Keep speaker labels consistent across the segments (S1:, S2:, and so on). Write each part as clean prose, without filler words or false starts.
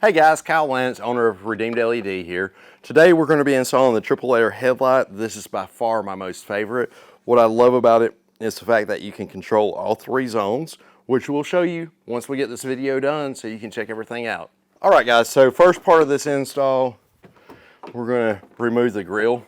S1: Hey guys, Kyle Lance, owner of Redeemed LED here. Today we're going to be installing the triple layer headlight. This is by far my most favorite. What I love about it is the fact that you can control all three zones, which we'll show you once we get this video done so you can check everything out. All right guys, so first part of this install, we're going to remove the grill.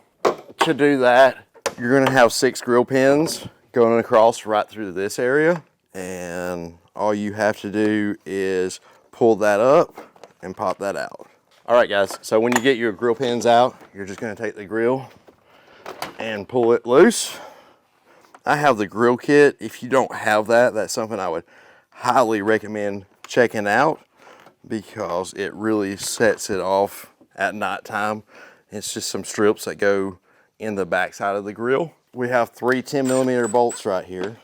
S1: To do that, you're going to have 6 grill pins going across right through this area. And all you have to do is pull that up and pop that out. All right guys, so when you get your grill pins out, you're just gonna take the grill and pull it loose. I have the grill kit. If you don't have that, that's something I would highly recommend checking out because it really sets it off at nighttime. It's just some strips that go in the back side of the grill. We have 3 10mm bolts right here.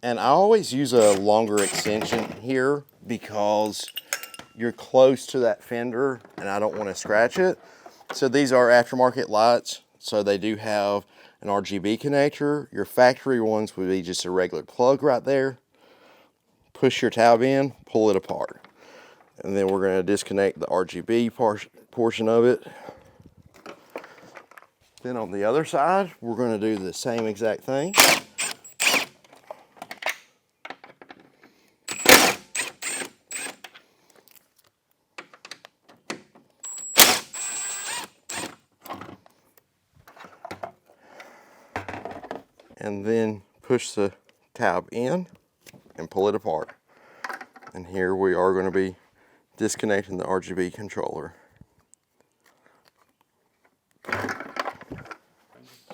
S1: And I always use a longer extension here because you're close to that fender and I don't want to scratch it. So these are aftermarket lights, so they do have an RGB connector. Your factory ones would be just a regular plug right there. Push your tab in, pull it apart. And then we're going to disconnect the RGB portion of it. Then on the other side, we're going to do the same exact thing. And then push the tab in and pull it apart. And here we are going to be disconnecting the RGB controller.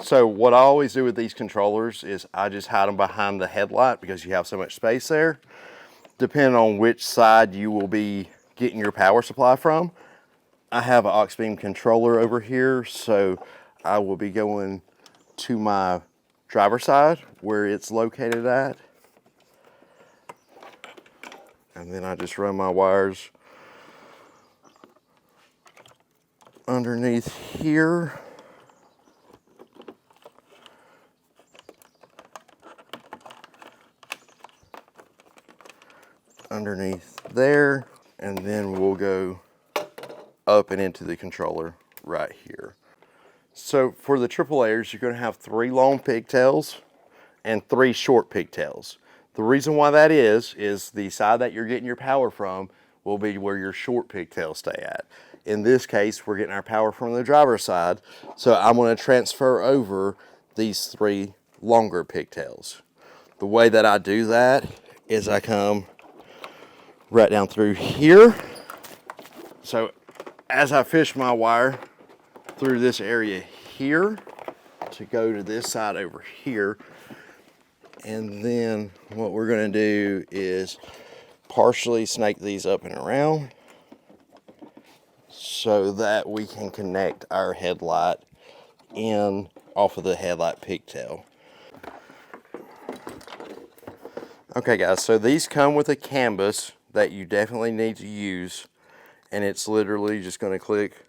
S1: So what I always do with these controllers is I just hide them behind the headlight because you have so much space there. Depending on which side you will be getting your power supply from. I have an aux beam controller over here, so I will be going to my driver's side where it's located at. And then I just run my wires underneath here. Underneath there, and then we'll go up and into the controller right here. So for the triple layers, you're going to have 3 long pigtails and 3 short pigtails. The reason why that is the side that you're getting your power from will be where your short pigtails stay at. In this case, we're getting our power from the driver's side, so I'm going to transfer over these 3 longer pigtails. The way that I do that is I come right down through here. So as I fish my wire through this area here to go to this side over here, and then what we're going to do is partially snake these up and around so that we can connect our headlight in off of the headlight pigtail. Okay guys, so these come with a canvas that you definitely need to use, and it's literally just going to click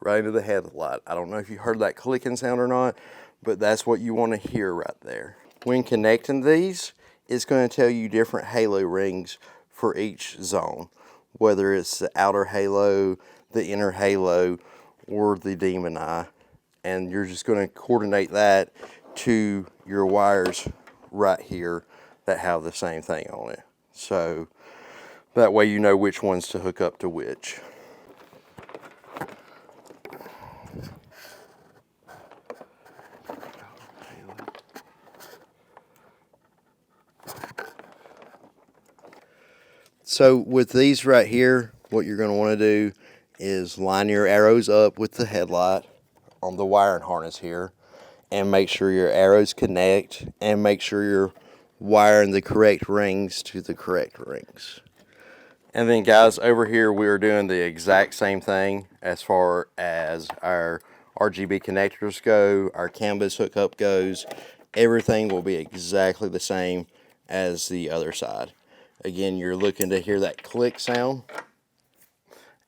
S1: right into the headlight. I don't know if you heard that clicking sound or not, but that's what you want to hear right there. When connecting these, it's going to tell you different halo rings for each zone, whether it's the outer halo, the inner halo, or the demon eye. And you're just going to coordinate that to your wires right here that have the same thing on it. So that way you know which ones to hook up to which. So with these right here, what you're going to want to do is line your arrows up with the headlight on the wiring harness here and make sure your arrows connect and make sure you're wiring the correct rings to the correct rings. And then guys, over here we are doing the exact same thing as far as our RGB connectors go, our canvas hookup goes. Everything will be exactly the same as the other side. Again, you're looking to hear that click sound,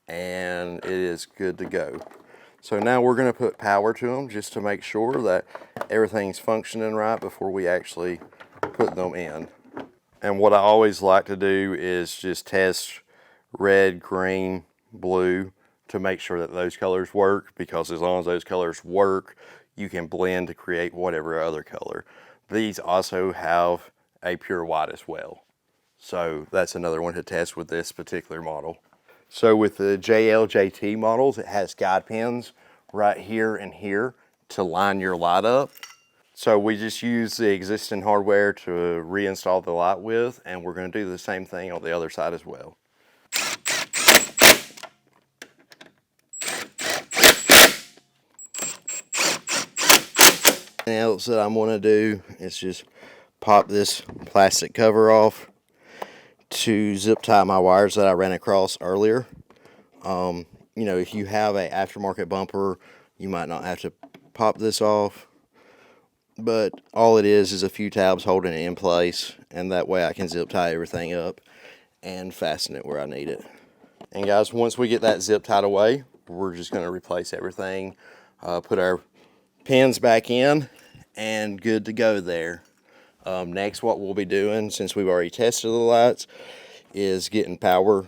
S1: and it is good to go. So now we're going to put power to them just to make sure that everything's functioning right before we actually put them in. And what I always like to do is just test red, green, blue to make sure that those colors work, because as long as those colors work, you can blend to create whatever other color. These also have a pure white as well. So that's another one to test with this particular model. So with the JLJT models, it has guide pins right here and here to line your light up. So we just use the existing hardware to reinstall the light with, and we're going to do the same thing on the other side as well. Anything else that I'm going to do is just pop this plastic cover off to zip tie my wires that I ran across earlier. You know, if you have an aftermarket bumper, you might not have to pop this off, but all it is a few tabs holding it in place, and that way I can zip tie everything up and fasten it where I need it. And guys, once we get that zip tied away, we're just going to replace everything, put our pins back in, and good to go there. Next, what we'll be doing, since we've already tested the lights, is getting power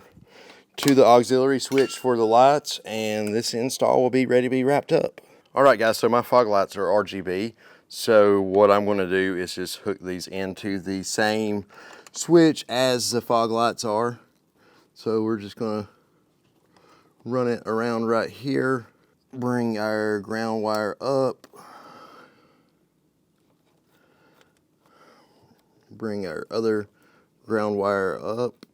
S1: to the auxiliary switch for the lights, and this install will be ready to be wrapped up. Alright guys, so my fog lights are RGB, so what I'm going to do is just hook these into the same switch as the fog lights are. So we're just going to run it around right here, bring our ground wire up, bring our other ground wire up,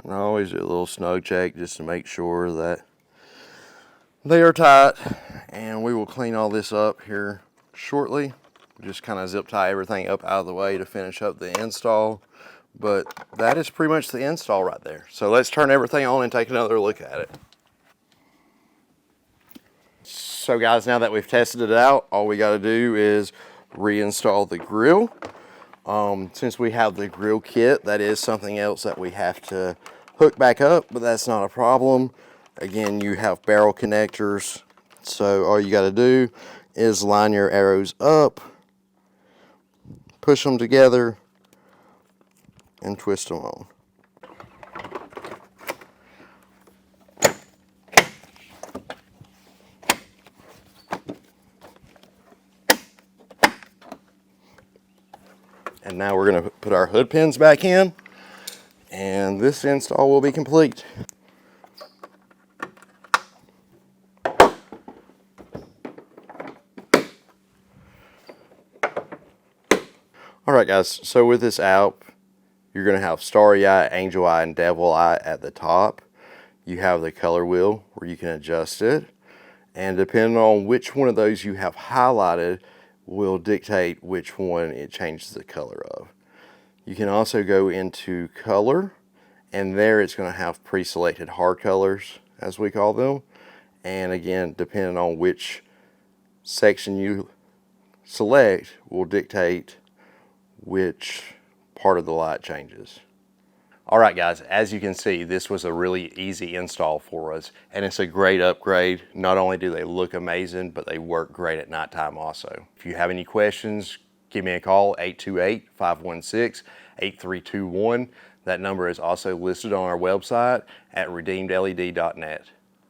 S1: and I always do a little snug check just to make sure that they are tight, and we will clean all this up here shortly. Just kind of zip tie everything up out of the way to finish up the install, but that is pretty much the install right there. So let's turn everything on and take another look at it. So guys, now that we've tested it out, all we got to do is reinstall the grill. Since we have the grill kit, that is something else that we have to hook back up, but that's not a problem. Again, you have barrel connectors, so all you got to do is line your arrows up, push them together, and twist them on. And now we're going to put our hood pins back in, and this install will be complete. Alright guys, so with this out, you're going to have Starry Eye, Angel Eye, and Devil Eye at the top. You have the color wheel where you can adjust it, and depending on which one of those you have highlighted will dictate which one it changes the color of. You can also go into color, and there it's going to have pre-selected hard colors, as we call them, and again, depending on which section you select will dictate which part of the light changes. Alright guys, as you can see, this was a really easy install for us, and it's a great upgrade. Not only do they look amazing, but they work great at nighttime also. If you have any questions, give me a call, 828-516-8321. That number is also listed on our website at redeemedled.net.